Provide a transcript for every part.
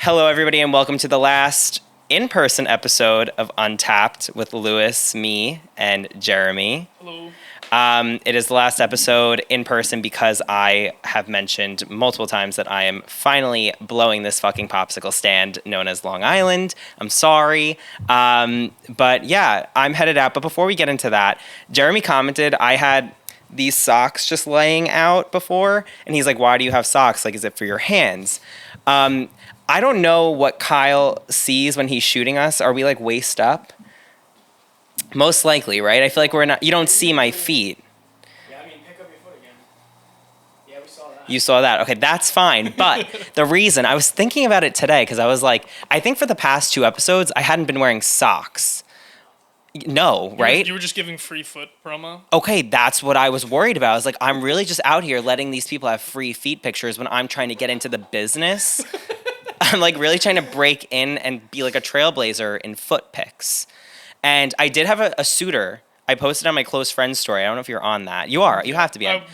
Hello, everybody, and welcome to the last in-person episode of Untapped with Lewis, me, and Jeremy. Hello. It is the last episode in person because I have mentioned multiple times that I am finally blowing this fucking popsicle stand known as Long Island. I'm sorry. But yeah, I'm headed out. But before we get into that, Jeremy commented I had these socks just laying out before, and he's like, why do you have socks? Like, is it for your hands? I don't know what Kyle sees when he's shooting us. Are we like waist up? Most likely, right? I feel like we're not. You don't see my feet. Yeah, I mean, pick up your foot again. Yeah, we saw that. You saw that. Okay, that's fine. But the reason I was thinking about it today, because I was like, I think for the past 2 episodes, I hadn't been wearing socks. No, right? You were just giving free foot promo? Okay, that's what I was worried about. I was like, I'm really just out here letting these people have free feet pictures when I'm trying to get into the business. I'm like really trying to break in and be like a trailblazer in foot pics. And I did have a suitor. I posted on my close friends story. I don't know if you're on that. You are. You have to be. I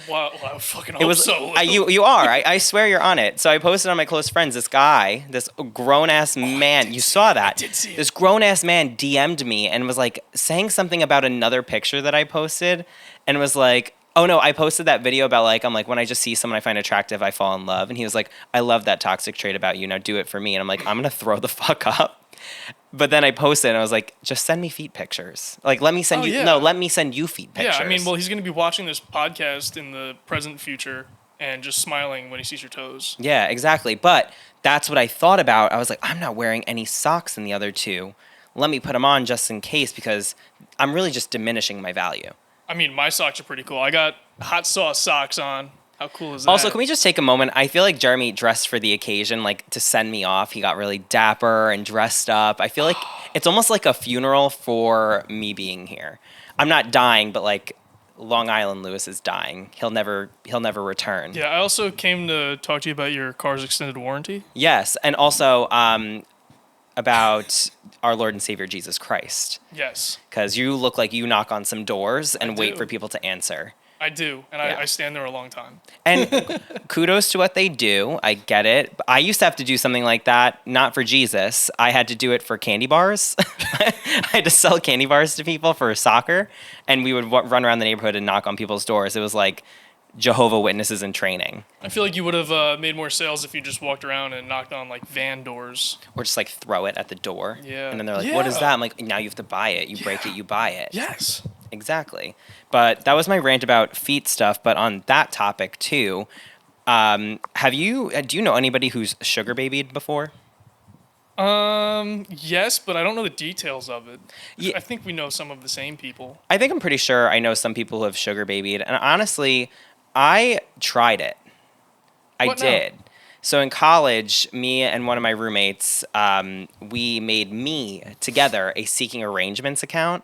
fucking hope so. You are. I swear you're on it. So I posted on my close friends. This guy, this grown-ass man. You saw that. I did see it. This grown-ass man DM'd me and was like saying something about another picture that I posted and was like, oh no, I posted that video about like, I'm like, when I just see someone I find attractive, I fall in love. And he was like, I love that toxic trait about you. Now do it for me. And I'm like, I'm going to throw the fuck up. But then I posted and I was like, just send me feet pictures. Like, let me send let me send you feet pictures. Yeah, I mean, well, he's going to be watching this podcast in the present future and just smiling when he sees your toes. Yeah, exactly. But that's what I thought about. I was like, I'm not wearing any socks in the other two. Let me put them on just in case because I'm really just diminishing my value. I mean, my socks are pretty cool. I got hot sauce socks on. How cool is that? Also, can we just take a moment? I feel like Jeremy dressed for the occasion, like to send me off. He got really dapper and dressed up. I feel like it's almost like a funeral for me being here. I'm not dying, but like Long Island Lewis is dying. He'll never return. Yeah, I also came to talk to you about your car's extended warranty. Yes, and also about our Lord and Savior Jesus Christ. Yes. Because you look like you knock on some doors and wait do. for people to answer. I do, and Yeah. I stand there a long time. And kudos to what they do. I get it. I used to have to do something like that, not for Jesus. I had to do it for candy bars. I had to sell candy bars to people for soccer, and we would run around the neighborhood and knock on people's doors. It was like Jehovah Witnesses in training. I feel like you would have made more sales if you just walked around and knocked on like van doors. Or just like throw it at the door. Yeah. And then they're like, what is that? I'm like, now you have to buy it. You break it, you buy it. Yes. Exactly. But that was my rant about feet stuff. But on that topic too, do you know anybody who's sugar babied before? Yes, but I don't know the details of it. Yeah. I think we know some of the same people. I think I'm pretty sure I know some people who have sugar babied. And honestly, I tried it. I did. So in college, me and one of my roommates, we made me together a Seeking Arrangements account.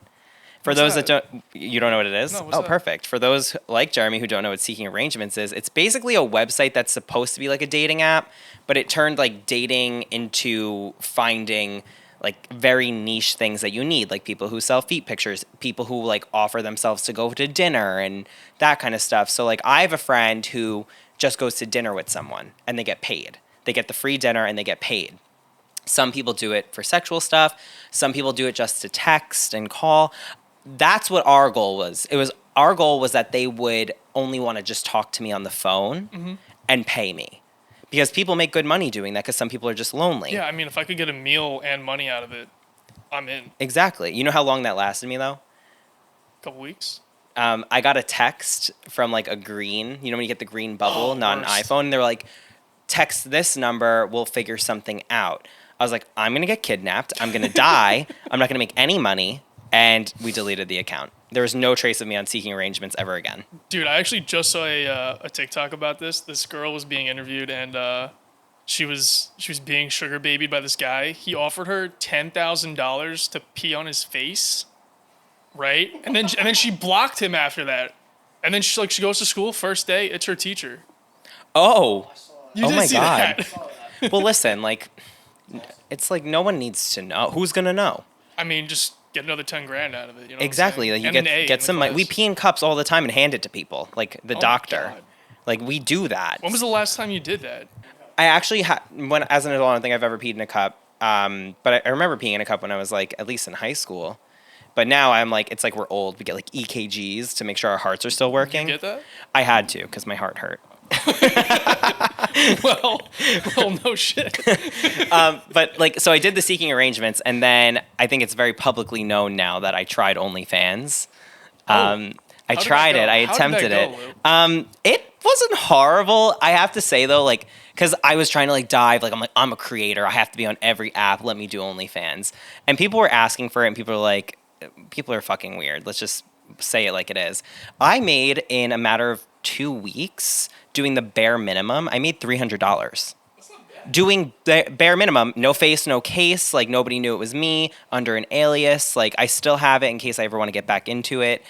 For those that don't know what it is? No, what's that? Perfect. For those like Jeremy who don't know what Seeking Arrangements is, it's basically a website that's supposed to be like a dating app, but it turned like dating into finding like very niche things that you need, like people who sell feet pictures, people who like offer themselves to go to dinner and that kind of stuff. So like I have a friend who just goes to dinner with someone and they get paid. They get the free dinner and they get paid. Some people do it for sexual stuff. Some people do it just to text and call. That's what our goal was. Our goal was that they would only want to just talk to me on the phone and pay me. Because people make good money doing that because some people are just lonely. Yeah, I mean, if I could get a meal and money out of it, I'm in. Exactly. You know how long that lasted me though? A couple weeks. I got a text from like a green, you know when you get the green bubble, not an worst. iPhone, and they're like, text this number, we'll figure something out. I was like, I'm going to get kidnapped. I'm going to die. I'm not going to make any money. And we deleted the account. There was no trace of me on Seeking Arrangements ever again. Dude, I actually just saw a TikTok about this. This girl was being interviewed, and she was being sugar babied by this guy. He offered her $10,000 to pee on his face, right? And then she blocked him after that. And then she goes to school first day. It's her teacher. Oh. You Oh did my see God. that? Well, listen, like, it's like no one needs to know. Who's going to know? I mean, just get another 10 grand out of it. You know Exactly. Like you get some money. We pee in cups all the time and hand it to people, like the doctor. God. Like we do that. When was the last time you did that? I actually when as an adult, I don't think I've ever peed in a cup. But I remember peeing in a cup when I was like at least in high school. But now I'm like, it's like we're old. We get like EKGs to make sure our hearts are still Did you working. get that? I had to because my heart hurt. well, no shit. But like, so I did the seeking arrangements, and then I think it's very publicly known now that I tried OnlyFans. I tried it. I attempted it. It wasn't horrible. I have to say though, like, because I was trying to like dive, like I'm a creator. I have to be on every app. Let me do OnlyFans. And people were asking for it, and people were like, people are fucking weird. Let's just say it like it is. I made in a matter of 2 weeks doing the bare minimum. I made $300. Doing the bare minimum, no face, no case, like nobody knew it was me, under an alias. Like I still have it in case I ever want to get back into it.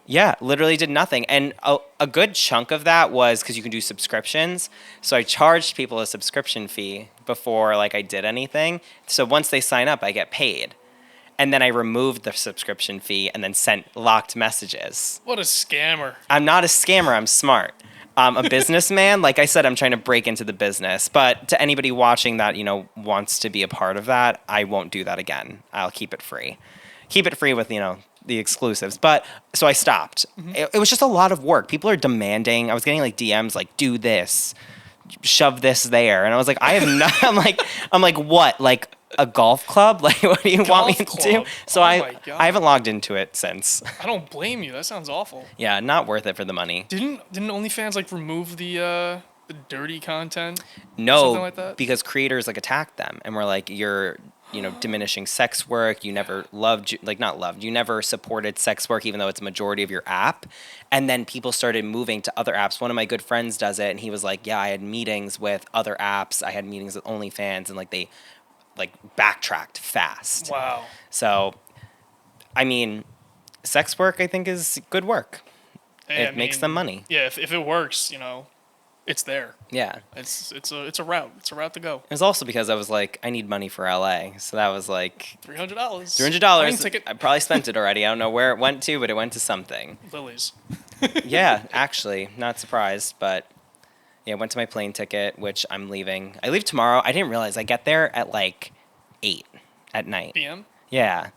Yeah, literally did nothing. And a good chunk of that was because you can do subscriptions. So I charged people a subscription fee before like I did anything. So once they sign up, I get paid. And then I removed the subscription fee and then sent locked messages. What a scammer. I'm not a scammer. I'm smart. I'm a businessman. Like I said, I'm trying to break into the business. But to anybody watching that, wants to be a part of that, I won't do that again. I'll keep it free. Keep it free with, the exclusives. But so I stopped. It was just a lot of work. People are demanding. I was getting like DMs like, do this, shove this there. And I was like, I have not, I'm like, what? Like a golf club? Like, what do you want me to do? So I haven't logged into it since. I don't blame you. That sounds awful. Yeah, not worth it for the money. Didn't OnlyFans like remove the dirty content? No, something like that? Because creators like attacked them and were like, you're diminishing sex work. You never you never supported sex work, even though it's a majority of your app. And then people started moving to other apps. One of my good friends does it, and he was like, yeah, I had meetings with other apps. I had meetings with OnlyFans, and like they like backtracked fast. Wow. So, I mean, sex work I think is good work. Hey, it makes them money. Yeah, if it works, it's there. Yeah. It's a route. It's a route to go. It was also because I was like, I need money for LA. So that was like $300. $300. Ticket. I probably spent it already. I don't know where it went to, but it went to something. Lily's. Yeah, actually, not surprised, but yeah, went to my plane ticket, which I'm leaving. I leave tomorrow. I didn't realize I get there at like 8 at night. PM? Yeah.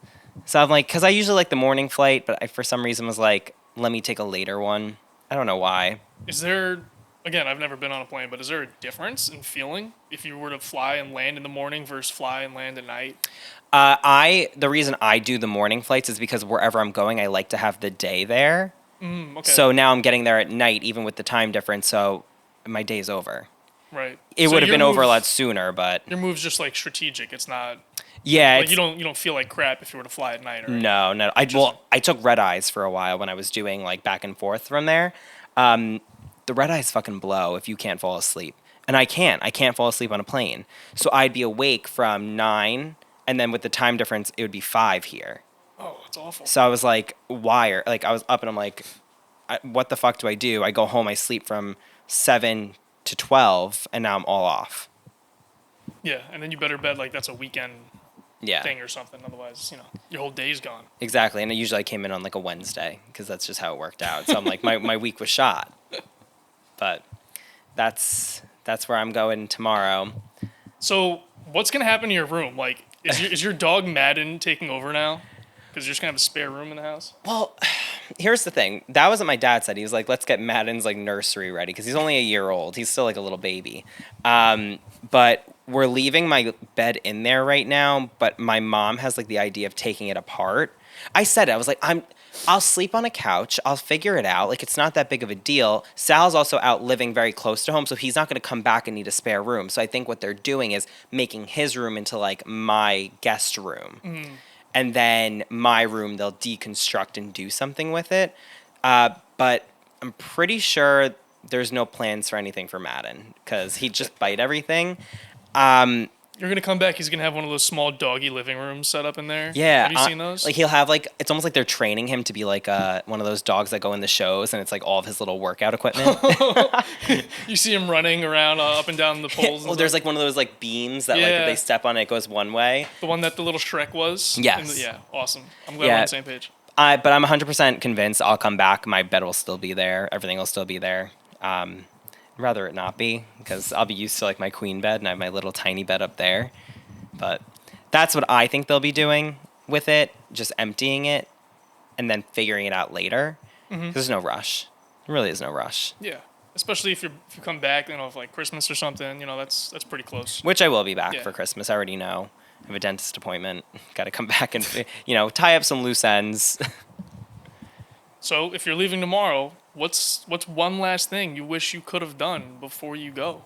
So I'm like, because I usually like the morning flight, but I for some reason was like, let me take a later one. I don't know why. Is there, again, I've never been on a plane, but is there a difference in feeling if you were to fly and land in the morning versus fly and land at night? The reason I do the morning flights is because wherever I'm going, I like to have the day there. Okay. So now I'm getting there at night, even with the time difference. So my day's over. Right. It would have been over a lot sooner, but your move's just like strategic. It's not. Yeah. Like you don't feel like crap if you were to fly at night. Or no. I took red eyes for a while when I was doing like back and forth from there. The red eyes fucking blow if you can't fall asleep, and I can't fall asleep on a plane. So I'd be awake from 9, and then with the time difference, it would be 5 here. Oh, it's awful. So I was like, wired. Like I was up, and I'm like, what the fuck do? I go home, I sleep from 7 to 12, and now I'm all off. Yeah, and then you better bet like that's a weekend thing or something. Otherwise, your whole day's gone. Exactly, and usually I came in on like a Wednesday because that's just how it worked out. So I'm like, my week was shot. But that's where I'm going tomorrow. So what's gonna happen to your room? Like, is your dog Madden taking over now? Because you're just gonna have a spare room in the house. Well, here's the thing. That was what my dad said. He was like, let's get Madden's like nursery ready because he's only a year old. He's still like a little baby. But we're leaving my bed in there right now. But my mom has like the idea of taking it apart. I said it. I was like, I'll sleep on a couch. I'll figure it out. Like, it's not that big of a deal. Sal's also out living very close to home, so he's not going to come back and need a spare room. So I think what they're doing is making his room into like my guest room. And then my room, they'll deconstruct and do something with it. But I'm pretty sure there's no plans for anything for Madden because he'd just bite everything. You're going to come back, he's going to have one of those small doggy living rooms set up in there. Yeah. Have you seen those? Like he'll have like, it's almost like they're training him to be like one of those dogs that go in the shows and it's like all of his little workout equipment. You see him running around up and down the poles. Well, there's like one of those like beams that like if they step on it goes one way. The one that the little Shrek was? Yes. Yeah, awesome. I'm glad we're on the same page. But I'm 100% convinced I'll come back. My bed will still be there. Everything will still be there. I'd rather it not be because I'll be used to like my queen bed and I have my little tiny bed up there. But that's what I think they'll be doing with it, just emptying it and then figuring it out later. Mm-hmm. There's no rush. There really is no rush. Yeah, especially if you come back, if like Christmas or something, that's pretty close. Which I will be back Yeah. for Christmas. I already know. I have a dentist appointment. Got to come back and tie up some loose ends. So if you're leaving tomorrow, what's one last thing you wish you could have done before you go?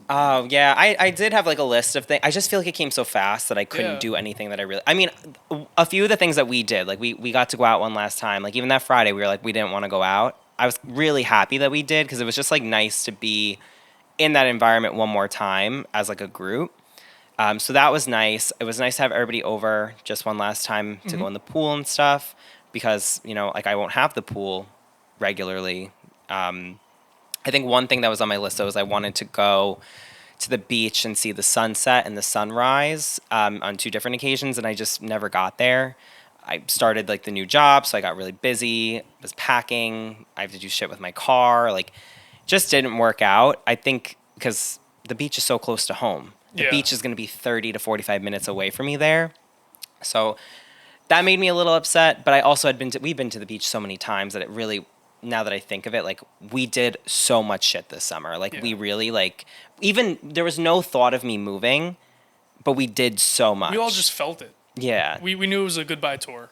Oh, yeah. I did have like a list of things. I just feel like it came so fast that I couldn't Yeah. do anything that I really. I mean, a few of the things that we did, like we got to go out one last time. Like even that Friday, we were like, we didn't want to go out. I was really happy that we did because it was just like nice to be in that environment one more time as like a group. So that was nice. It was nice to have everybody over just one last time to go in the pool and stuff because, like I won't have the pool regularly. I think one thing that was on my list though was I wanted to go to the beach and see the sunset and the sunrise on two different occasions, and I just never got there. I started like the new job, so I got really busy, was packing. I have to do shit with my car. Like, just didn't work out. I think because the beach is so close to home. The Yeah. beach is going to be 30 to 45 minutes away from me there. So that made me a little upset, but I also we've been to the beach so many times that it really, now that I think of it, like we did so much shit this summer. Like Yeah. we really even there was no thought of me moving, but we did so much. We all just felt it. yeah. We knew it was a goodbye tour.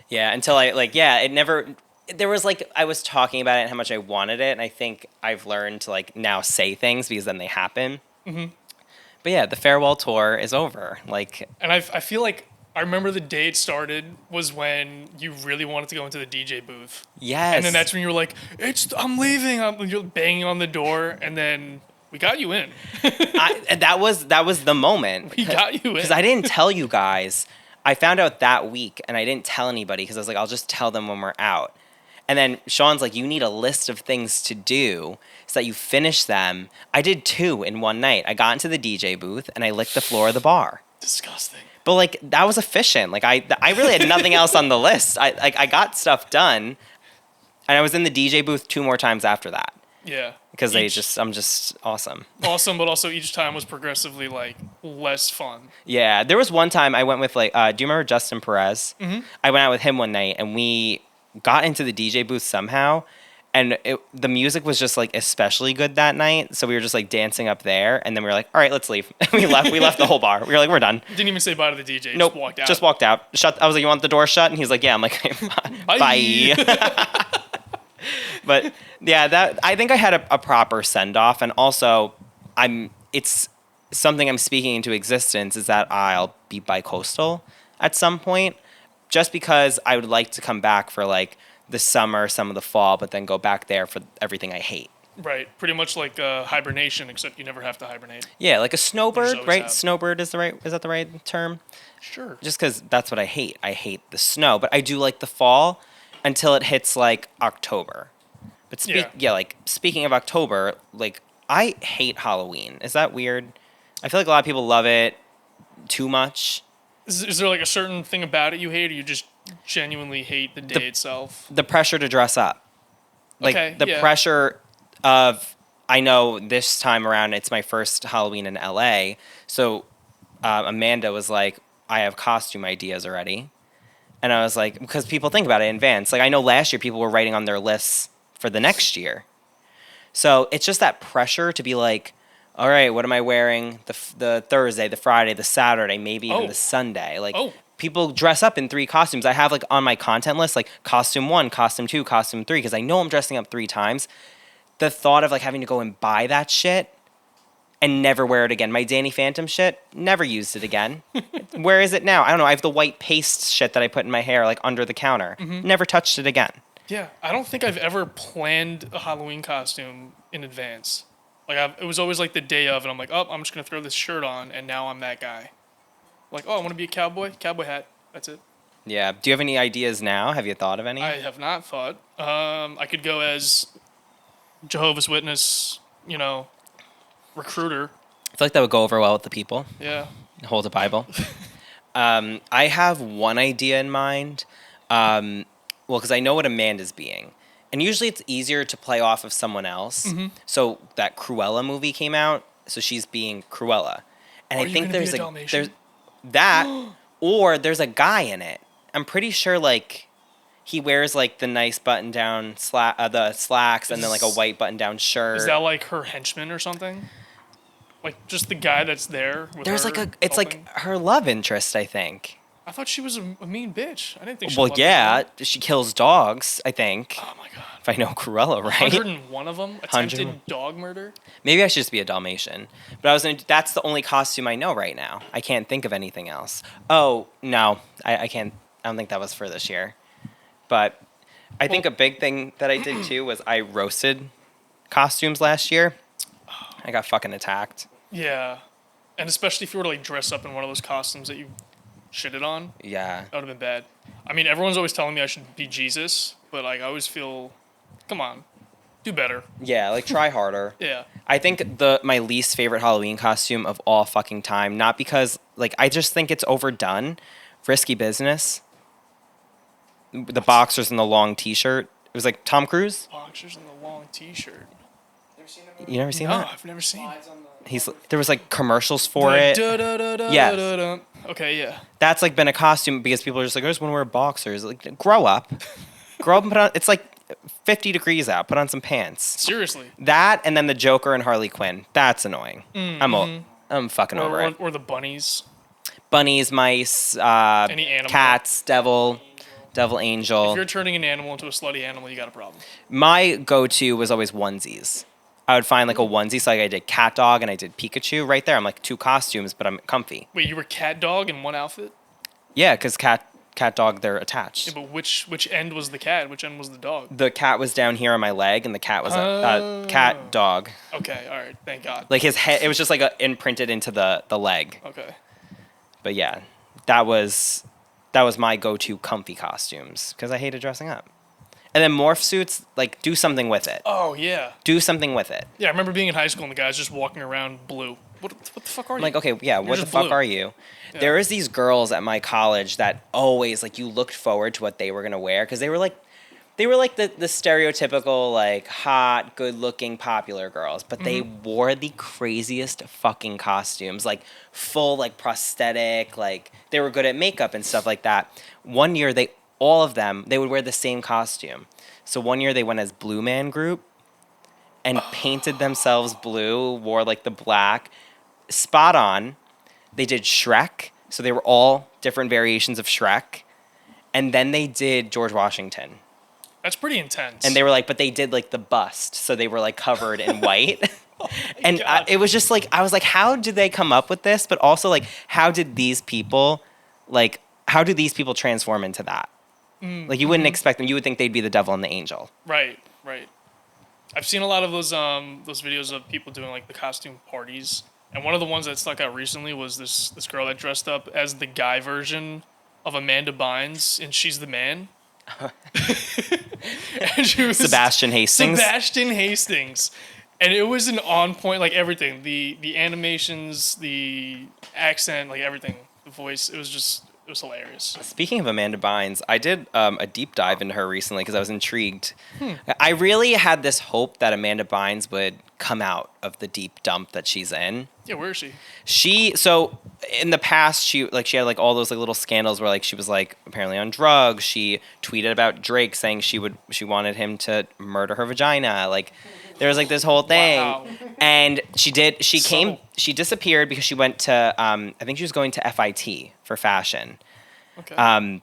Yeah, until it never. There was I was talking about it and how much I wanted it, and I think I've learned to now say things because then they happen. Mm-hmm. But yeah, the farewell tour is over. And I feel like I remember the day it started was when you really wanted to go into the DJ booth. Yes. And then that's when you were like, I'm leaving. You're banging on the door, and then we got you in. that was the moment. We got you in. Because I didn't tell you guys. I found out that week, and I didn't tell anybody because I was like, I'll just tell them when we're out. And then Sean's like, you need a list of things to do so that you finish them. I did 2 in one night. I got into the DJ booth, and I licked the floor of the bar. Disgusting. But that was efficient. I really had nothing else on the list. I got stuff done, and I was in the DJ booth 2 more times after that Yeah. because I'm just awesome. Awesome, but also each time was progressively less fun. Yeah, there was one time I went with do you remember Justin Perez? Mm-hmm. I went out with him one night, and we got into the DJ booth somehow. And the music was just especially good that night, so we were just dancing up there, and then we were like, "All right, let's leave." we left. We left the whole bar. We were like, "We're done." Didn't even say bye to the DJ. Nope. Just walked out. Just walked out. Shut. I was like, "You want the door shut?" And he's like, "Yeah." I'm like, "Bye." But yeah, I think I had a proper send off, and also it's something I'm speaking into existence is that I'll be bi-coastal at some point, just because I would like to come back for the summer, some of the fall, but then go back there for everything I hate. Right. Pretty much like hibernation, except you never have to hibernate. Yeah, like a snowbird, always right? have. Snowbird is that the right term? Sure. Just because that's what I hate. I hate the snow, but I do like the fall until it hits October. But speaking of October, I hate Halloween. Is that weird? I feel like a lot of people love it too much. Is there a certain thing about it you hate, or you just genuinely hate the day itself? The pressure to dress up. Yeah. Pressure of, I know this time around it's my first Halloween in LA, so Amanda was like, I have costume ideas already. And I was like, because people think about it in advance. I know last year people were writing on their lists for the next year. So it's just that pressure to be like, all right, what am I wearing the Thursday, the Friday, the Saturday, maybe even the Sunday? People dress up in 3 costumes. I have on my content list, costume 1, costume 2, costume 3, because I know I'm dressing up 3 times. The thought of having to go and buy that shit and never wear it again. My Danny Phantom shit, never used it again. Where is it now? I don't know. I have the white paste shit that I put in my hair under the counter. Mm-hmm. Never touched it again. Yeah. I don't think I've ever planned a Halloween costume in advance. It was always the day of, and I'm like, oh, I'm just going to throw this shirt on, and now I'm that guy. I want to be a cowboy hat. That's it. Yeah. Do you have any ideas now? Have you thought of any? I have not thought. I could go as Jehovah's Witness, recruiter. I feel like that would go over well with the people. Yeah. Hold a Bible. I have one idea in mind. Because I know what Amanda's being. And usually it's easier to play off of someone else. Mm-hmm. So that Cruella movie came out, so she's being Cruella. And Are I you think gonna be there's a a Dalmatian? there's that or there's a guy in it. I'm pretty sure like he wears like the nice button down the slacks and then like a white button down shirt. Is that like her henchman or something? Like just the guy that's there with There's her like it's helping? like her love interest, I think. I thought she was a mean bitch. I didn't think she Well, loved yeah, anyone. she kills dogs, I think. Oh my god. If I know Cruella right. 101 of them attempted 101. dog murder. Maybe I should just be a Dalmatian. But I was gonna. That's the only costume I know right now. I can't think of anything else. Oh no, I can't. I don't think that was for this year. But I think a big thing that I did too was I roasted costumes last year. I got fucking attacked. Yeah, and especially if you were to like dress up in one of those costumes that you shitted on, Yeah. that would have been bad. I mean, everyone's always telling me I should be Jesus, but like I always feel, come on, do better. Yeah, like try harder. Yeah. I think my least favorite Halloween costume of all fucking time, not because like I just think it's overdone. Risky Business. The boxers and the long T-shirt. It was like Tom Cruise. Boxers and the long T-shirt. You never seen No, that? I've never seen. There was like commercials for it. Yes. Yes. Okay, yeah. That's like been a costume because people are just like, I just want to wear boxers. Like, grow up. Grow up and put on. It's like 50 degrees out. Put on some pants. Seriously. That and then the Joker and Harley Quinn. That's annoying. I'm fucking over it. Or the bunnies. Bunnies, mice, Any animal. cats, devil angel. If you're turning an animal into a slutty animal, you got a problem. My go-to was always onesies. I would find like a onesie, so like I did cat dog and I did Pikachu right there. I'm like two costumes, but I'm comfy. Wait, you were cat dog in one outfit? Yeah, because cat dog, they're attached. Yeah, but which end was the cat? Which end was the dog? The cat was down here on my leg, and the cat was a cat dog. Okay, all right, thank God. Like his head, it was just like imprinted into the leg. Okay. But yeah, that was my go-to comfy costumes because I hated dressing up. And then morph suits, like do something with it. Oh yeah. Do something with it. Yeah, I remember being in high school and the guys just walking around blue. What the fuck are you? Like, okay, yeah, what the just fuck blue. are you? Yeah. There was these girls at my college that always, like, you looked forward to what they were going to wear because they were like the stereotypical, like, hot, good-looking, popular girls. But they wore the craziest fucking costumes, like, full, like, prosthetic, like, they were good at makeup and stuff like that. One year, all of them, they would wear the same costume. So one year they went as Blue Man Group and painted themselves blue, wore like the black. Spot on. They did Shrek. So they were all different variations of Shrek. And then they did George Washington. That's pretty intense. And they were like, but they did like the bust. So they were like covered in white. And God. it was just like, I was like, how did they come up with this? But also like, how do these people transform into that? Like you wouldn't expect them. You would think they'd be the devil and the angel. Right. I've seen a lot of those videos of people doing like the costume parties, and one of the ones that stuck out recently was this girl that dressed up as the guy version of Amanda Bynes in She's the Man. And she was Sebastian Hastings. And it was an on point, like everything, the animations, the accent, like everything, the voice. It was hilarious. Speaking of Amanda Bynes, I did a deep dive into her recently because I was intrigued. I really had this hope that Amanda Bynes would come out of the deep dump that she's in. Yeah, where is she? So in the past, she had like all those like little scandals where like she was like apparently on drugs. She tweeted about Drake saying she wanted him to murder her vagina. Like there was like this whole thing. Wow. And she disappeared because she went to I think she was going to FIT for fashion. Okay.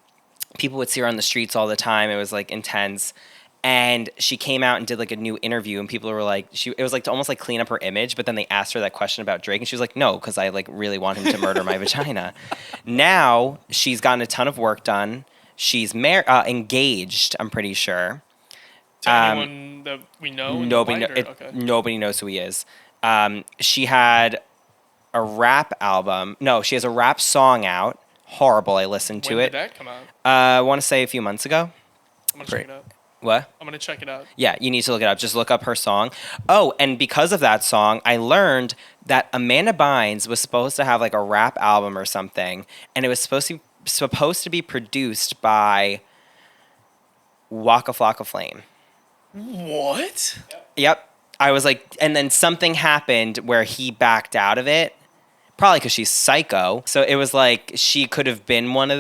People would see her on the streets all the time. It was like intense. And she came out and did like a new interview, and people were like, it was like to almost like clean up her image. But then they asked her that question about Drake, and she was like, no, because I like really want him to murder my vagina. Now she's gotten a ton of work done. She's engaged, I'm pretty sure. To anyone that we know? Nobody knows who he is. She had a rap album. No, she has a rap song out. Horrible. I listened to When it. did that come out? I want to say a few months ago. I'm gonna check it out. What? I'm gonna check it out. Yeah, you need to look it up. Just look up her song. Oh, and because of that song, I learned that Amanda Bynes was supposed to have like a rap album or something, and it was supposed to be produced by Waka Flocka Flame. What? Yep. I was like, and then something happened where he backed out of it. Probably because she's psycho. So it was like she could have been one of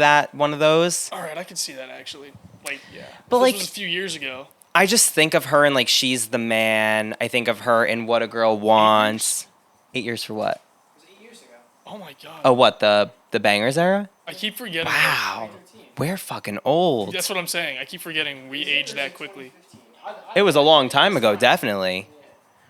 those. All right, I can see that actually. Like, yeah. But If this like, was a few years ago. I just think of her and like she's the man. I think of her in What a Girl 8 Wants. 8 years for what? It was 8 years ago. Oh my god. Oh, what the Bangers era? I keep forgetting. Wow, we're fucking old. That's what I'm saying. I keep forgetting we age that quickly. It was a long time ago, definitely.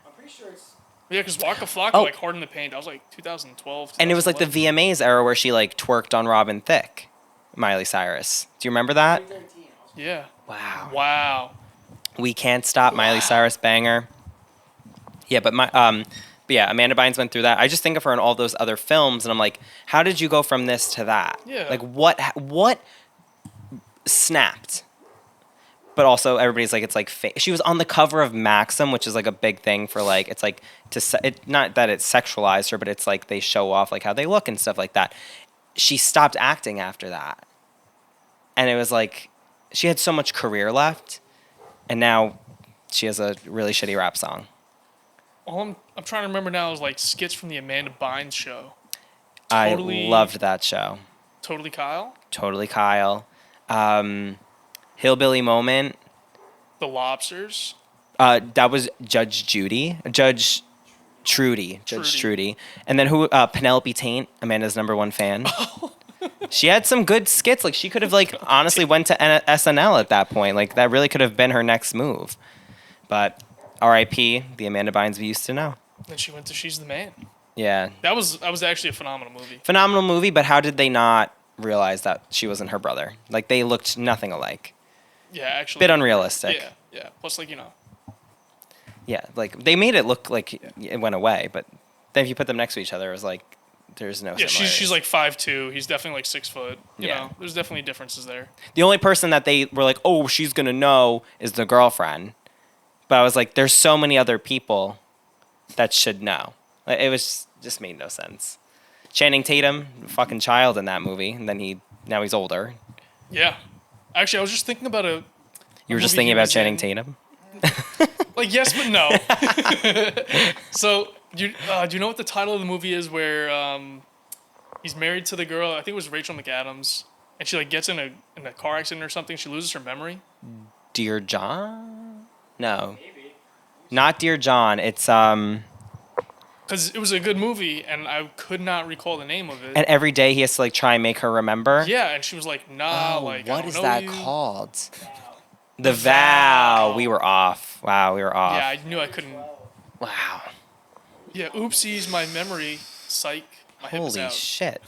I'm pretty sure it's. Yeah, because Waka Flocka, Oh. like Hard in the Paint, that was like 2012. And it was like the 2011. VMAs era where she like twerked on Robin Thicke, Miley Cyrus. Do you remember that? 2013. Yeah. Wow. Wow. We Can't Stop, Miley Cyrus banger. Yeah, but yeah, Amanda Bynes went through that. I just think of her in all those other films, and I'm like, how did you go from this to that? Yeah. Like, what snapped? But also, everybody's like, it's like she was on the cover of Maxim, which is like a big thing for like, it's like not that it's sexualized her, but it's like they show off like how they look and stuff like that. She stopped acting after that, and it was like she had so much career left, and now she has a really shitty rap song. All I'm trying to remember now is like skits from the Amanda Bynes show. I Totally- loved that show. Totally Kyle, Totally Kyle. Hillbilly Moment. The Lobsters. That was Judge Trudy. Judge Trudy. And then who? Penelope Taint, Amanda's #1 fan. She had some good skits. Like she could have like honestly went to SNL at that point. Like that really could have been her next move. But R.I.P. the Amanda Bynes we used to know. Then she went to She's the Man. Yeah, That was actually a phenomenal movie. phenomenal movie. But how did they not realize that she wasn't her brother? Like they looked nothing alike. Yeah, actually. Bit unrealistic. Yeah, yeah. Plus, like Yeah, like they made it look like it went away, but then if you put them next to each other, it was like there's no. yeah, she's similarities. like 5'2". He's definitely like 6 foot. You Yeah. know, there's definitely differences there. The only person that they were like, oh, she's gonna know is the girlfriend, but I was like, there's so many other people that should know. Like, it was just made no sense. Channing Tatum, fucking child in that movie, and then now he's older. Yeah. Actually, I was just thinking about a. You were just movie thinking he about was Channing in. Tatum. Like yes, but no. So do you know what the title of the movie is? Where he's married to the girl. I think it was Rachel McAdams, and she like gets in a car accident or something. She loses her memory. Dear John? No, Maybe. not Dear John. It's Because it was a good movie, and I could not recall the name of it. and every day he has to like try and make her remember. Yeah, and she was like, "Nah, Oh, like I what don't is know that you." called? The Vow. Vow. We were off. Wow, we were off. Yeah, I knew I couldn't. Wow. Yeah, oopsies, my memory. Psych. My hip is Holy out. shit.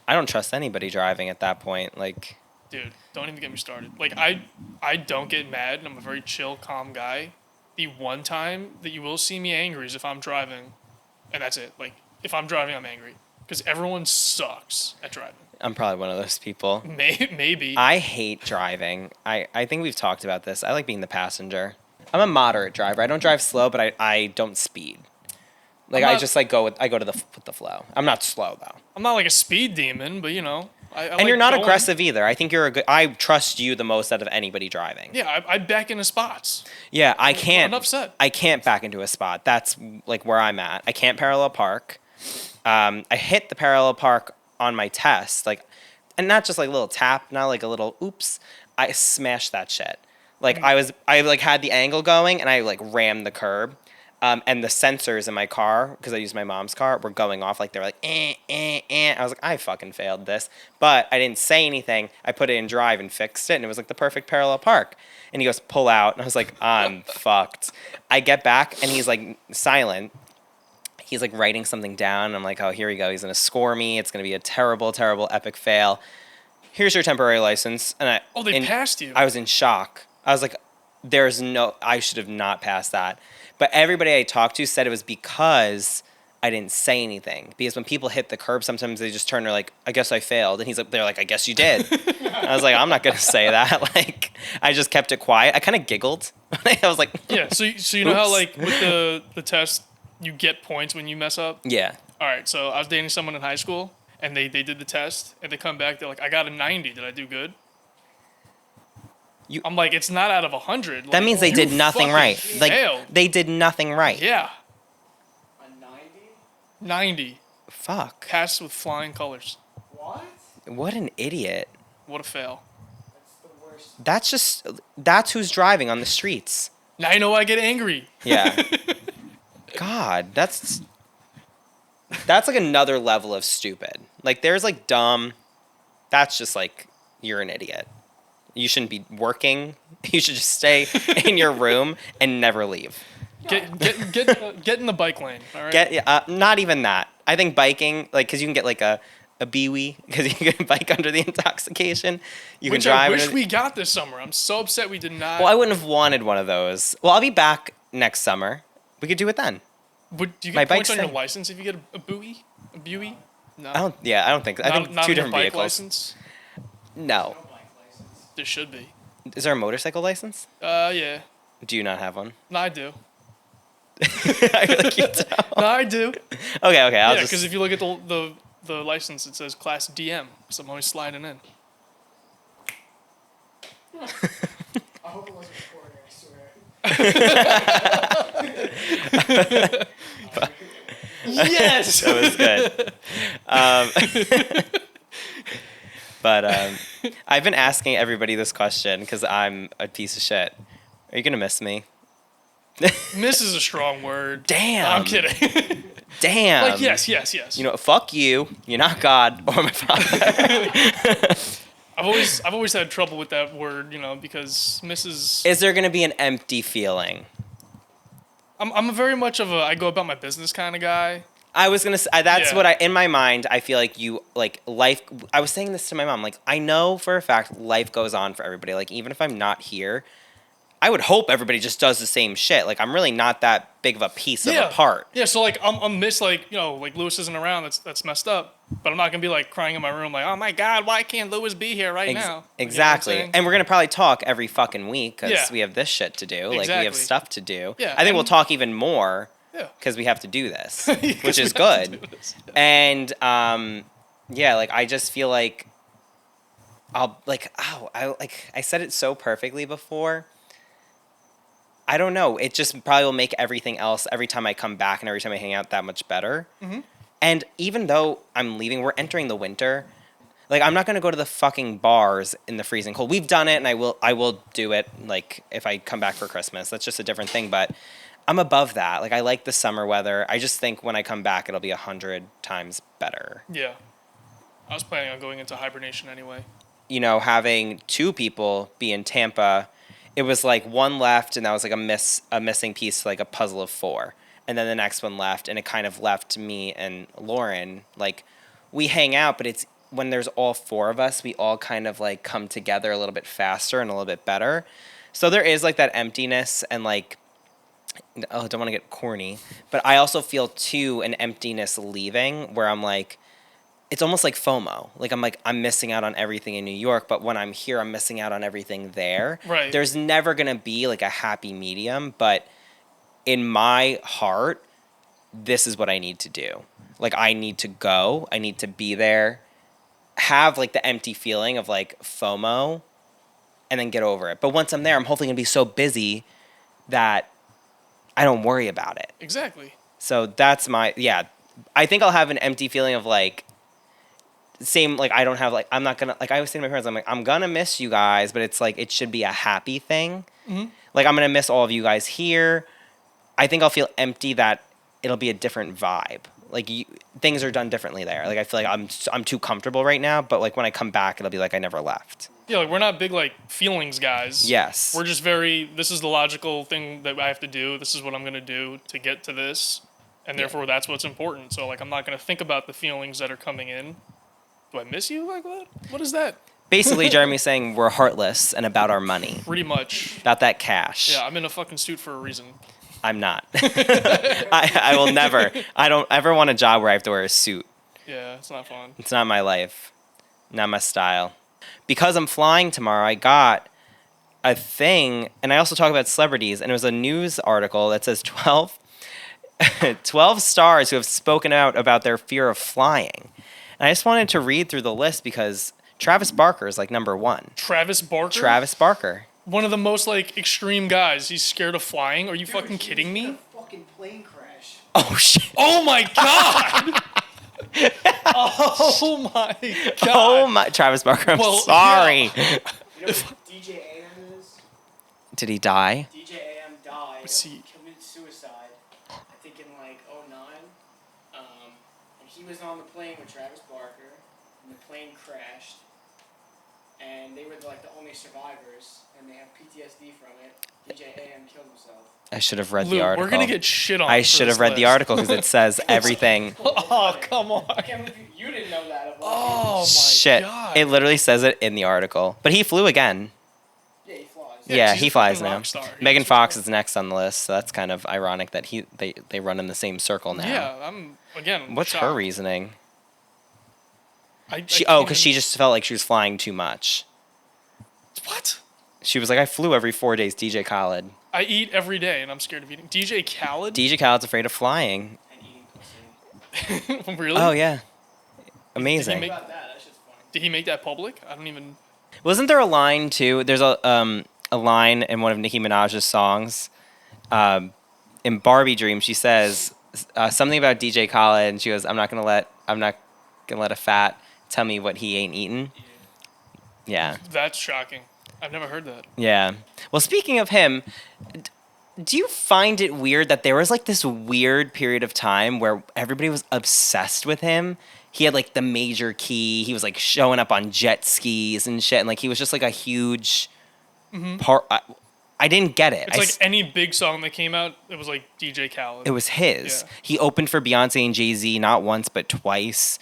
I don't trust anybody driving at that point. Like, Dude, don't even get me started. Like I don't get mad, and I'm a very chill, calm guy. The one time that you will see me angry is if I'm driving, and that's it. Like if I'm driving, I'm angry because everyone sucks at driving. I'm probably one of those people. Maybe. I hate driving. I think we've talked about this. I like being the passenger. I'm a moderate driver. I don't drive slow, but I don't speed. Like I'm I not- just like go with the flow. I'm not slow though. I'm not like a speed demon, but you know, I And like you're not going. aggressive either. I think you're a good. I trust you the most out of anybody driving. Yeah, I back into spots. Yeah, I can't. I'm upset. I can't back into a spot. That's like where I'm at. I can't parallel park. I hit the parallel park on my test, like, and not just like a little tap, not like a little oops. I smashed that shit. Like I like had the angle going, and I like rammed the curb. And the sensors in my car, because I used my mom's car, were going off. Like they were like, eh. I was like, I fucking failed this. But I didn't say anything. I put it in drive and fixed it, and it was like the perfect parallel park. And he goes, pull out. And I was like, I'm fucked. I get back, and he's like silent. He's like writing something down. And I'm like, oh, here we go. He's going to score me. It's going to be a terrible, terrible, epic fail. Here's your temporary license. And They passed you. I was in shock. I was like, I should have not passed that. But everybody I talked to said it was because I didn't say anything. Because when people hit the curb, sometimes they just turn and they're like, I guess I failed. And they're like, I guess you did. I was like, I'm not going to say that. Like, I just kept it quiet. I kind of giggled. I was like, Yeah, so you know how Oops. like with the test you get points when you mess up? yeah. All right, so I was dating someone in high school and they did the test and they come back, they're like, I got a 90. Did I do good? I'm like, it's not out of 100. That means they did nothing right. Like failed. they did nothing right. Yeah. A 90? 90. Fuck. Passed with flying colors. What? What an idiot. What a fail. That's the worst. That's who's driving on the streets. Now you know why I get angry. Yeah. God, that's like another level of stupid. Like there's like dumb. That's just like you're an idiot. You shouldn't be working. You should just stay in your room and never leave. Get in the bike lane. All right. Not even that. I think biking, like, because you can get like a BWE because you can bike under the intoxication. You Which can drive. I wish we got this summer. I'm so upset we did not. Well, I wouldn't have wanted one of those. Well, I'll be back next summer. We could do it then. Do you my get points bike's on your thing. license if you get a buoy? A buoy? No. I don't think. I think not two on your different bike vehicles. license? No. There should be. Is there a motorcycle license? Yeah. Do you not have one? No, I do. I feel like you don't. No, I do. Okay. I'll Yeah, just. because if you look at the license, it says Class DM. So I'm always sliding in. I hope it wasn't recording, I swear. Yes. That was good. But I've been asking everybody this question because I'm a piece of shit. Are you gonna miss me? Miss is a strong word. Damn. I'm kidding. Damn. Like yes. You know, fuck you. You're not God or my father. I've always had trouble with that word, because Mrs. Is there gonna be an empty feeling? I'm a very much of a I go about my business kind of guy. I was gonna say that's Yeah. what in my mind I feel like you like life. I was saying this to my mom. Like I know for a fact life goes on for everybody. Like even if I'm not here, I would hope everybody just does the same shit. Like I'm really not that big of a piece of a part. Yeah, so like I'm miss like Lewis isn't around. That's messed up. But I'm not gonna be like crying in my room like, oh my god, why can't Lewis be here right now? Exactly. You know what I'm saying? And we're gonna probably talk every fucking week because Yeah. we have this shit to do. Like we have Exactly. stuff to do. Yeah, I think we'll and- talk even more. Yeah. Because we have to do this, 'Cause which we is have to good. do this. Yeah. And yeah, like I just feel like I said it so perfectly before. I don't know. It just probably will make everything else every time I come back and every time I hang out that much better. Mm-hmm. And even though I'm leaving, we're entering the winter. Like I'm not gonna go to the fucking bars in the freezing cold. We've done it, and I will do it. Like if I come back for Christmas, that's just a different thing. But I'm above that. Like I like the summer weather. I just think when I come back, it'll be 100 times better. Yeah. I was planning on going into hibernation anyway. Having two people be in Tampa, it was like one left, and that was like a missing piece, like a puzzle of four. And then the next one left, and it kind of left me and Lauren. Like we hang out, but it's when there's all four of us, we all kind of like come together a little bit faster and a little bit better. So there is like that emptiness and like, I don't want to get corny, but I also feel too an emptiness leaving where I'm like, it's almost like FOMO. Like I'm missing out on everything in New York, but when I'm here, I'm missing out on everything there. Right. There's never gonna be like a happy medium, but in my heart, this is what I need to do. Like I need to go, I need to be there, have like the empty feeling of like FOMO, and then get over it. But once I'm there, I'm hopefully gonna be so busy that I don't worry about it. Exactly. So that's I think I'll have an empty feeling of like, same, like I don't have like, I'm not gonna, like I always say to my parents, I'm like, I'm gonna miss you guys, but it's like, it should be a happy thing. Mm-hmm. Like I'm gonna miss all of you guys here. I think I'll feel empty that it'll be a different vibe. Like things are done differently there. Like I feel like I'm too comfortable right now, but like when I come back, it'll be like I never left. Yeah, like we're not big like feelings guys. Yes. We're just this is the logical thing that I have to do. This is what I'm gonna do to get to this. And therefore that's what's important. So like I'm not gonna think about the feelings that are coming in. Do I miss you? Like what? What is that? Basically, Jeremy's saying we're heartless and about our money, Pretty much. about that cash. Yeah, I'm in a fucking suit for a reason. I'm not. I will never. I don't ever want a job where I have to wear a suit. Yeah, it's not fun. It's not my life, not my style. Because I'm flying tomorrow, I got a thing, and I also talk about celebrities, and it was a news article that says 12 stars who have spoken out about their fear of flying. And I just wanted to read through the list because Travis Barker is like number one. Travis Barker? Travis Barker. One of the most like extreme guys. He's scared of flying. Are you Dude, fucking he kidding was in me? a fucking plane crash. Oh shit. Oh my god! Oh my god! Oh my, Travis Barker. I'm Well, sorry. You know what DJ AM is? Did he die? DJ AM died. Let's see. Committed suicide. I think in like '09. And he was on the plane with Travis Barker, and the plane crashed. And they were like the only survivors, and they have PTSD from it. DJ AM killed himself. I should have read Lou, the article. we're gonna get shit on. I for should this have read the list. article because it says everything. Oh come on! I can't believe you didn't know that. Of all Oh my Shit. god! It literally says it in the article. But he flew again. people. Yeah, he flies. Yeah, Yeah, 'cause he's he a flies fucking now. rock star. He Megan knows Fox what's is next on the list, so that's kind of ironic that they run in the same circle now. Yeah, I'm again. What's her shocked. reason? I She can't because she even- just felt like she was flying too much. What? She was like, I flew every 4 days, DJ Khaled. I eat every day, and I'm scared of eating. DJ Khaled? DJ Khaled's afraid of flying. And eating pussy. Really? Oh yeah. Did Amazing. he make- About that, that's just funny. Did he make that public? I don't even. Wasn't there a line too? There's a line in one of Nicki Minaj's songs. In Barbie Dream, she says something about DJ Khaled, and she goes, I'm not gonna let a fat tell me what he ain't eating. Yeah. That's shocking. I've never heard that. Yeah. Well, speaking of him, do you find it weird that there was like this weird period of time where everybody was obsessed with him? He had like the major key. He was like showing up on jet skis and shit, and like he was just like a huge part. I didn't get it. It's like any big song that came out, it was like DJ Khaled. It was his. Yeah. He opened for Beyonce and Jay-Z not once but twice.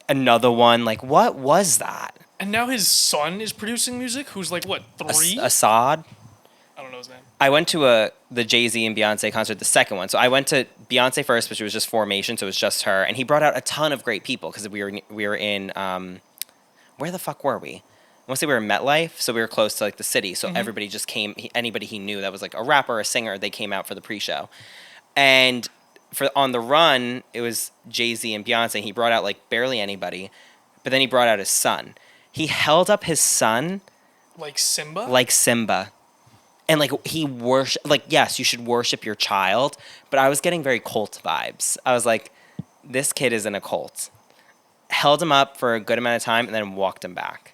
Another one. Like, what was that? And now his son is producing music. Who's like what, 3? Assad? I don't know his name. I went to the Jay-Z and Beyonce concert, the second one. So I went to Beyonce first, which was just Formation, so it was just her. And he brought out a ton of great people because we were in where the fuck were we? I want to say we were in MetLife, so we were close to like the city. So everybody just came. Anybody he knew that was like a rapper, a singer, they came out for the pre-show. And on the run, it was Jay-Z and Beyonce. He brought out like barely anybody, but then he brought out his son. He held up his son Like Simba? like Simba. And like he worship, like yes, you should worship your child, but I was getting very cult vibes. I was like, this kid is in a cult. Held him up for a good amount of time and then walked him back.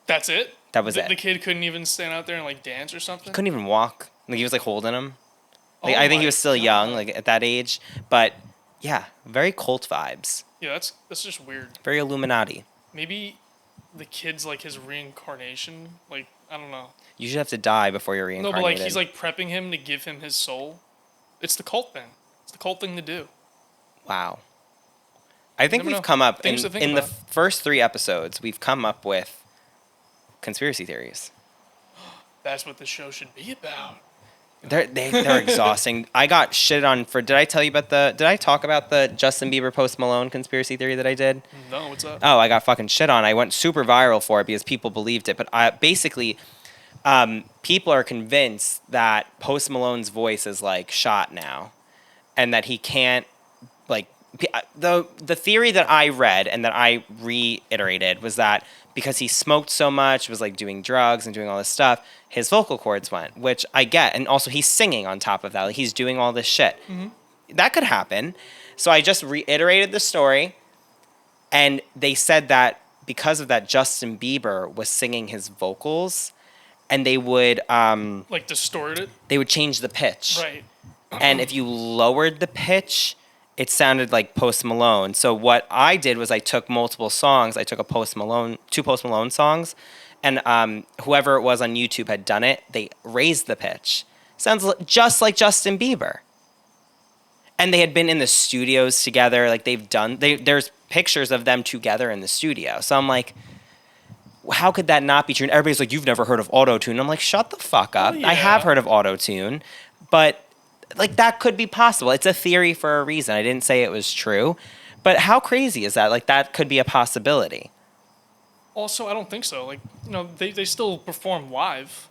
That's it? That was it. The kid couldn't even stand out there and like dance or something? Couldn't even walk. Like he was like holding him. Like Oh I think my he was still God. young, like at that age. But yeah, very cult vibes. Yeah, that's just weird. Very Illuminati. Maybe the kid's like his reincarnation. Like, I don't know. You should have to die before you're No, reincarnated. but like he's like prepping him to give him his soul. It's the cult thing. It's the cult thing to do. Wow. I think Never we've know. come up Things to think in the about. first 3 episodes, we've come up with conspiracy theories. That's what the show should be about. They're exhausting. I got shit on for. Did I tell you about did I talk about the Justin Bieber Post Malone conspiracy theory that I did? No, what's up? Oh, I got fucking shit on. I went super viral for it because people believed it. But basically, people are convinced that Post Malone's voice is like shot now, and that he can't like the theory that I read and that I reiterated was that because he smoked so much, was like doing drugs and doing all this stuff, his vocal cords went, which I get. And also he's singing on top of that. Like he's doing all this shit. That could happen. So I just reiterated the story. And they said that because of that, Justin Bieber was singing his vocals and they would Like distorted it? they would change the pitch. Right. And if you lowered the pitch, it sounded like Post Malone. So what I did was I took multiple songs. I took two Post Malone songs, and whoever it was on YouTube had done it. They raised the pitch. Sounds just like Justin Bieber. And they had been in the studios together. Like there's pictures of them together in the studio. So I'm like, how could that not be true? And everybody's like, you've never heard of auto-tune. I'm like, shut the fuck up. Oh, I have yeah. heard of auto-tune, but like that could be possible. It's a theory for a reason. I didn't say it was true, but how crazy is that? Like that could be a possibility. Also, I don't think so. Like, you know, they still perform live.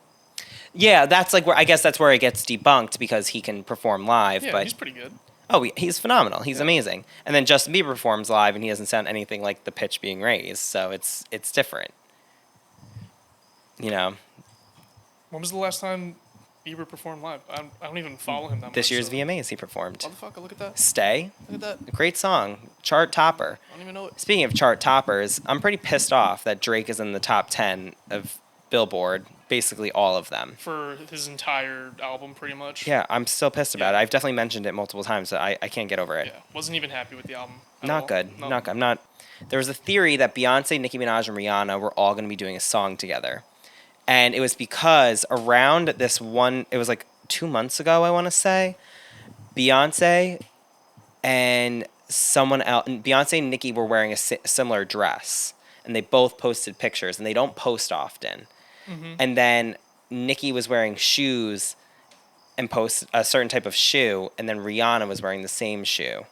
Yeah, that's like where I guess that's where it gets debunked because he can perform live. Yeah, but he's pretty good. he's phenomenal. He's amazing. And then Justin Bieber performs live, and he doesn't sound anything like the pitch being raised. So it's different. You know. When was the last time Bieber performed live? I don't even follow him that much. This year's so. VMAs he performed. Motherfucker, look at that. Stay. Look at that. Great song. Chart topper. I don't even know it. Speaking of chart toppers, I'm pretty pissed off that Drake is in the top 10 of Billboard, basically all of them. For his entire album, pretty much. Yeah, I'm still pissed about Yeah. it. I've definitely mentioned it multiple times, so I can't get over it. Yeah. Wasn't even happy with the album. At Not all. good. No. Not good. I'm not. There was a theory that Beyonce, Nicki Minaj, and Rihanna were all going to be doing a song together. And it was because around this one, it was like 2 months ago, I want to say, Beyonce and someone else, and Beyonce and Nicki were wearing a similar dress. And they both posted pictures, and they don't post often. Mm-hmm. And then Nicki was wearing shoes and posted a certain type of shoe, and then Rihanna was wearing the same shoe.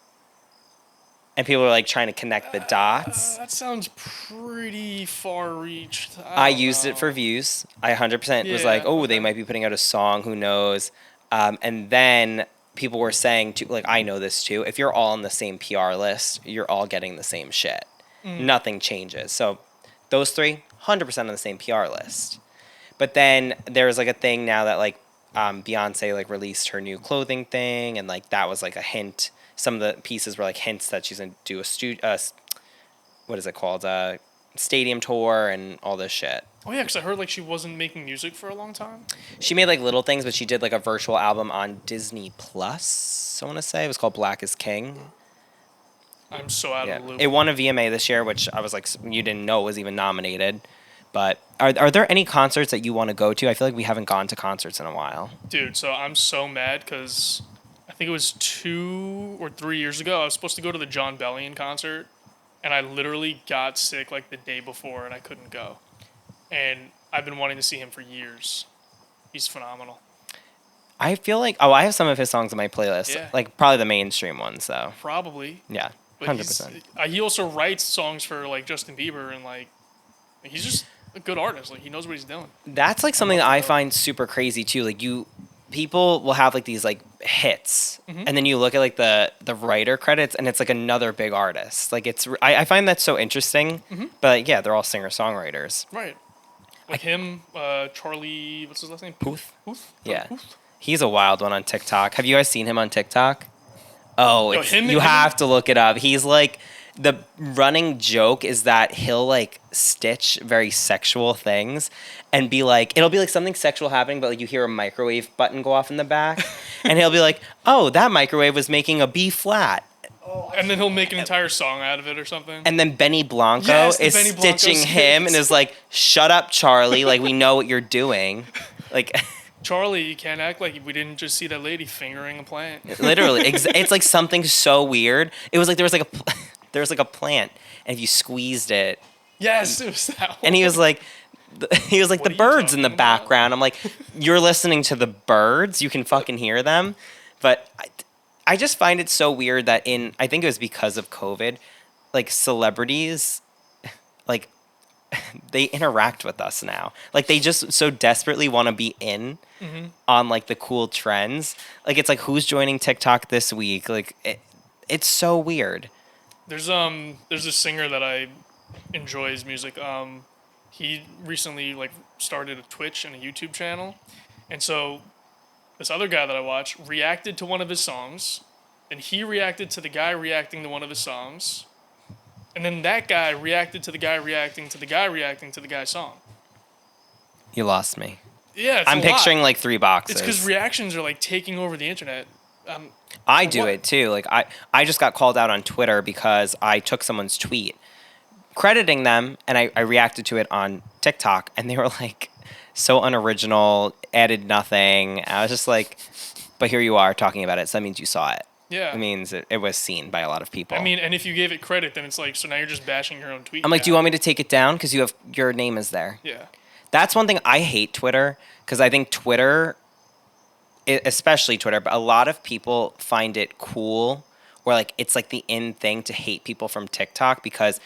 And people were like trying to connect the dots. That sounds pretty far reached. I don't used know. it for views. I 100% was Yeah, like, oh, they okay. might be putting out a song. Who knows? And then people were saying, too, like, I know this too. If you're all on the same PR list, you're all getting the same shit. Nothing changes. So those three, 100% on the same PR list. But then there's like a thing now that like Beyonce like released her new clothing thing, and like that was like a hint. Some of the pieces were like hints that she's gonna do what is it called? Stadium tour and all this shit. Oh yeah, because I heard like she wasn't making music for a long time. She made like little things, but she did like a virtual album on Disney Plus. I want to say it was called Black is King. I'm so out Yeah, of the loop. it won a VMA this year, which I was like, you didn't know it was even nominated. But are there any concerts that you want to go to? I feel like we haven't gone to concerts in a while. Dude, so I'm so mad because I think it was 2 or 3 years ago. I was supposed to go to the John Bellion concert, and I literally got sick like the day before, and I couldn't go. And I've been wanting to see him for years. He's phenomenal. I feel like I have some of his songs on my playlist, Yeah. like probably the mainstream ones though. Probably. Yeah, But 100%. he also writes songs for like Justin Bieber, and like he's just a good artist. Like he knows what he's doing. That's like something that I find super crazy too. Like people will have like these like hits, and then you look at like the writer credits, and it's like another big artist. Like I find that so interesting. But like, yeah, they're all singer songwriters. Right. Like him, Charlie. What's his last name? Puth. Puth. Yeah. Puth? He's a wild one on TikTok. Have you guys seen him on TikTok? Oh, Yo, you have to look it up. He's like, the running joke is that he'll like stitch very sexual things and be like, it'll be like something sexual happening, but like you hear a microwave button go off in the back, and he'll be like, oh, that microwave was making a B flat. And then he'll make an entire song out of it or something. And then Benny Blanco Yes, the is Benny Blanco stitching him and skits. is like, shut up, Charlie. Like, we know what you're doing. Like, Charlie, you can't act like we didn't just see that lady fingering a plant. literally, it's like something so weird. It was like there was like a plant, and if you squeezed it, Yes, it was that one. and he was like, the What are you birds in the talking about? background. I'm like, you're listening to the birds. You can fucking hear them, but I just find it so weird that I think it was because of COVID, like celebrities, like they interact with us now. Like they just so desperately want to be in on like the cool trends. Like it's like who's joining TikTok this week? Like it's so weird. There's a singer that I enjoy his music. He recently like started a Twitch and a YouTube channel, and so this other guy that I watch reacted to one of his songs, and he reacted to the guy reacting to one of his songs, and then that guy reacted to the guy reacting to the guy reacting to the guy's song. You lost me. Yeah, it's I'm a lot. picturing like 3 boxes. It's because reactions are like taking over the internet. I do what? it too. Like I just got called out on Twitter because I took someone's tweet crediting them, and I reacted to it on TikTok, and they were like so unoriginal, added nothing. I was just like, but here you are talking about it, so that means you saw it. Yeah. It means it was seen by a lot of people. I mean, and if you gave it credit, then it's like, so now you're just bashing your own tweet. I'm like, do you guy. want me to take it down? Because your name is there. Yeah. That's one thing I hate Twitter, because I think Twitter, especially Twitter, but a lot of people find it cool, or like it's like the in thing to hate people from TikTok because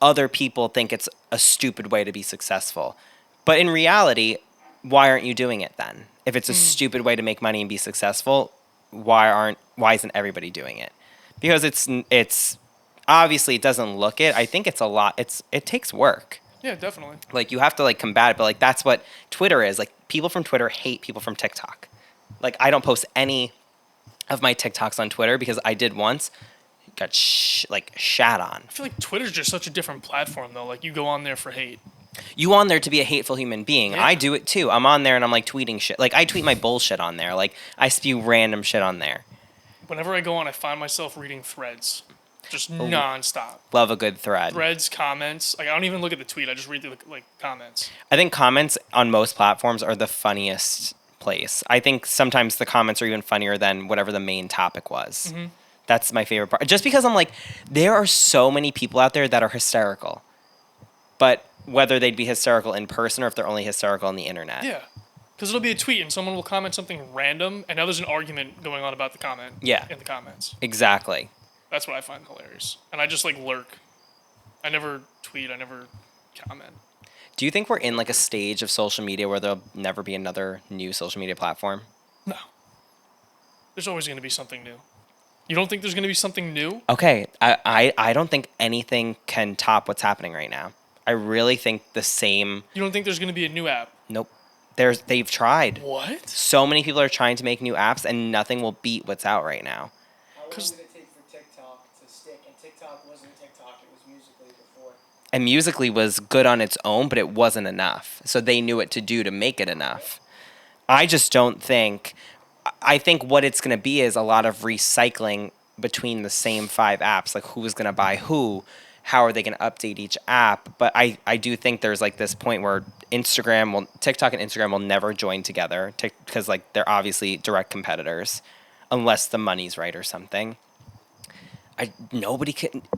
other people think it's a stupid way to be successful. But in reality, why aren't you doing it then? If it's a stupid way to make money and be successful, why isn't everybody doing it? Because it's obviously it doesn't look it. I think it's a lot. It takes work. Yeah, definitely. Like you have to like combat it, but like that's what Twitter is. Like people from Twitter hate people from TikTok. Like, I don't post any of my TikToks on Twitter because I did once, got shat on. I feel like Twitter's just such a different platform, though. Like, you go on there for hate. You on there to be a hateful human being. Yeah. I do it too. I'm on there and I'm like tweeting shit. Like, I tweet my bullshit on there. Like, I spew random shit on there. Whenever I go on, I find myself reading threads. Just nonstop. Love a good thread. Threads, comments. Like, I don't even look at the tweet. I just read the, like, comments. I think comments on most platforms are the funniest place. I think sometimes the comments are even funnier than whatever the main topic was. Mm-hmm. That's my favorite part. Just because I'm like, there are so many people out there that are hysterical. But whether they'd be hysterical in person or if they're only hysterical on the internet. Yeah. Because it'll be a tweet and someone will comment something random, and now there's an argument going on about the comment. Yeah. In the comments. Exactly. That's what I find hilarious. And I just, like, lurk. I never tweet. I never comment. Do you think we're in like a stage of social media where there'll never be another new social media platform? No. There's always going to be something new. You don't think there's going to be something new? Okay, I don't think anything can top what's happening right now. I really think the same. You don't think there's going to be a new app? Nope. They've tried. What? So many people are trying to make new apps, and nothing will beat what's out right now. How long 'Cause- did it take for TikTok to stick? And TikTok wasn't TikTok; it was Musically before. And Musically was good on its own, but it wasn't enough. So they knew what to do to make it enough. I just don't think. I think what it's going to be is a lot of recycling between the same 5 apps. Like, who's going to buy who? How are they going to update each app? But I do think there's like this point where TikTok and Instagram will never join together because like they're obviously direct competitors, unless the money's right or something.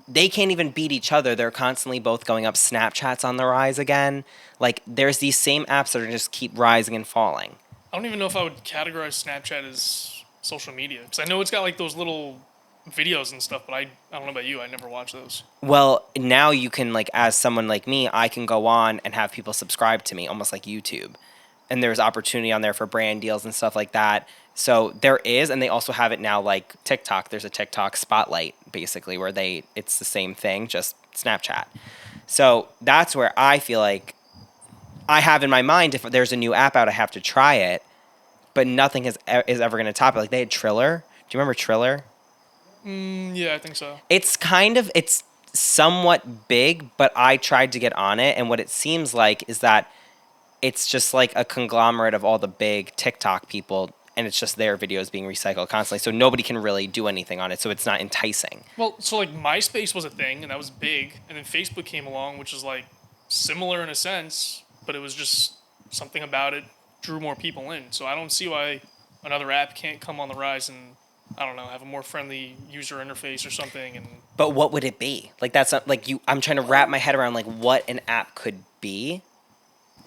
They can't even beat each other. They're constantly both going up. Snapchat's on the rise again. Like, there's these same apps that are just keep rising and falling. I don't even know if I would categorize Snapchat as social media. Because I know it's got, like, those little videos and stuff, but I don't know about you. I never watch those. Well, now you can, like, as someone like me, I can go on and have people subscribe to me, almost like YouTube. And there's opportunity on there for brand deals and stuff like that. So there is, and they also have it now like TikTok. There's a TikTok spotlight, basically, where it's the same thing, just Snapchat. So that's where I feel like I have in my mind, if there's a new app out, I have to try it. But nothing is ever going to top it. Like, they had Triller. Do you remember Triller? Yeah, I think so. It's somewhat big, but I tried to get on it, and what it seems like is that it's just like a conglomerate of all the big TikTok people, and it's just their videos being recycled constantly, so nobody can really do anything on it, so it's not enticing. Well, so, like, MySpace was a thing, and that was big, and then Facebook came along, which is, like, similar in a sense, but it was just something about it drew more people in. So I don't see why another app can't come on the rise and, I don't know, have a more friendly user interface or something. And But what would it be? Like, that's not, like, I'm trying to wrap my head around, like, what an app could be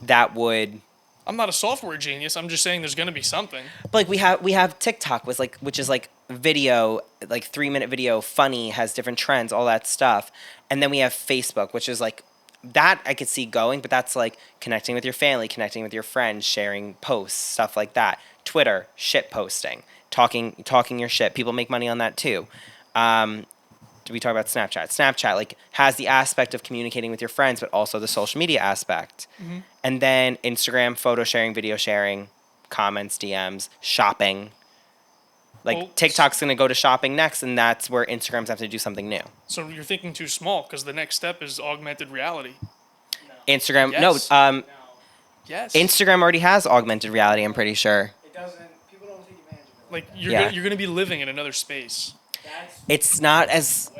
that would... I'm not a software genius. I'm just saying there's going to be something. But like we have TikTok which is like video, like 3-minute video, funny, has different trends, all that stuff. And then we have Facebook, which is like that I could see going, but that's like connecting with your family, connecting with your friends, sharing posts, stuff like that. Twitter, shit posting, talking your shit. People make money on that too. Do we talk about Snapchat? Snapchat like has the aspect of communicating with your friends, but also the social media aspect. Mm-hmm. And then Instagram, photo sharing, video sharing, comments, DMs, shopping. Like, well, TikTok's going to go to shopping next, and that's where Instagram's have to do something new. So you're thinking too small, because the next step is augmented reality. No. Instagram, yes. No. Yes. Instagram already has augmented reality, I'm pretty sure. It doesn't, people don't take advantage of it. Like, you're going to be living in another space. It's not as...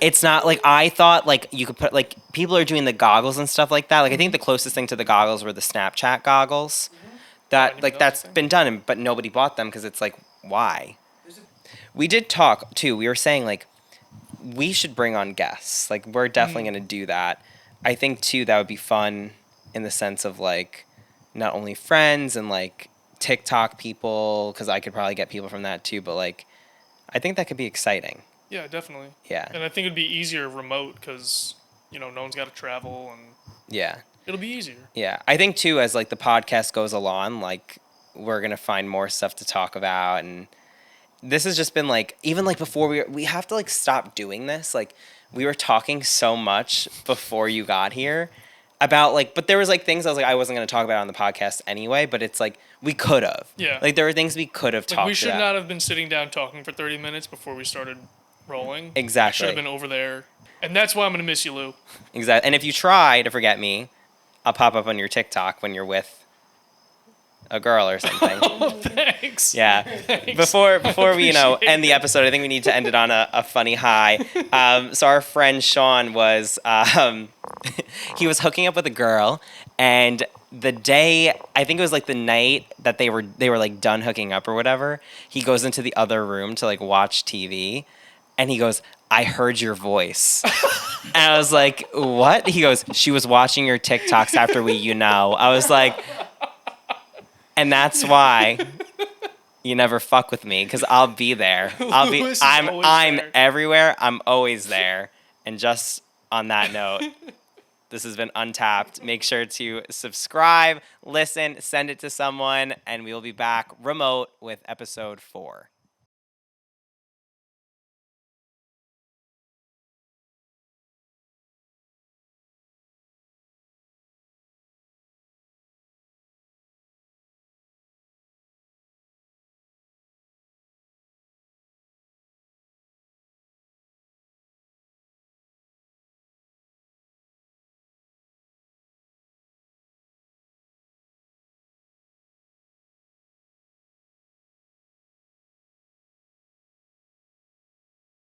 It's not like I thought, like, you could put, like, people are doing the goggles and stuff like that. Like, I think the closest thing to the goggles were the Snapchat goggles. Mm-hmm. That, like, that's been done, but nobody bought them because it's like, why? We did talk, too. We were saying, like, we should bring on guests. Like, we're definitely going to do that. I think, too, that would be fun in the sense of, like, not only friends and, like, TikTok people, because I could probably get people from that, too, but, like, I think that could be exciting. Yeah, definitely. Yeah. And I think it'd be easier remote because, you know, no one's got to travel and... Yeah. It'll be easier. Yeah. I think, too, as, like, the podcast goes along, like, we're going to find more stuff to talk about. And this has just been, like, even, like, before we have to, like, stop doing this. Like, we were talking so much before you got here. about like, but there was like things I was like, I wasn't going to talk about on the podcast anyway, but it's like, we could have. Yeah. Like there were things we could have Like talked we should about. not have been sitting down talking for 30 minutes before we started rolling. Exactly. Should have been over there. And that's why I'm gonna miss you, Lou. Exactly. And if you try to forget me, I'll pop up on your TikTok when you're with a girl or something. Oh, thanks. Yeah. Thanks. Before we Appreciate end the episode, I think we need to end it on a funny high. So our friend Sean was he was hooking up with a girl, and the day, I think it was like the night that they were like done hooking up or whatever, he goes into the other room to like watch TV, and he goes, "I heard your voice." And I was like, "What?" He goes, "She was watching your TikToks after we, you know." I was like, and that's why you never fuck with me, because I'll be there. Lewis is always I'm there. everywhere. I'm always there. And just on that note, this has been Untapped. Make sure to subscribe, listen, send it to someone, and we will be back remote with episode 4.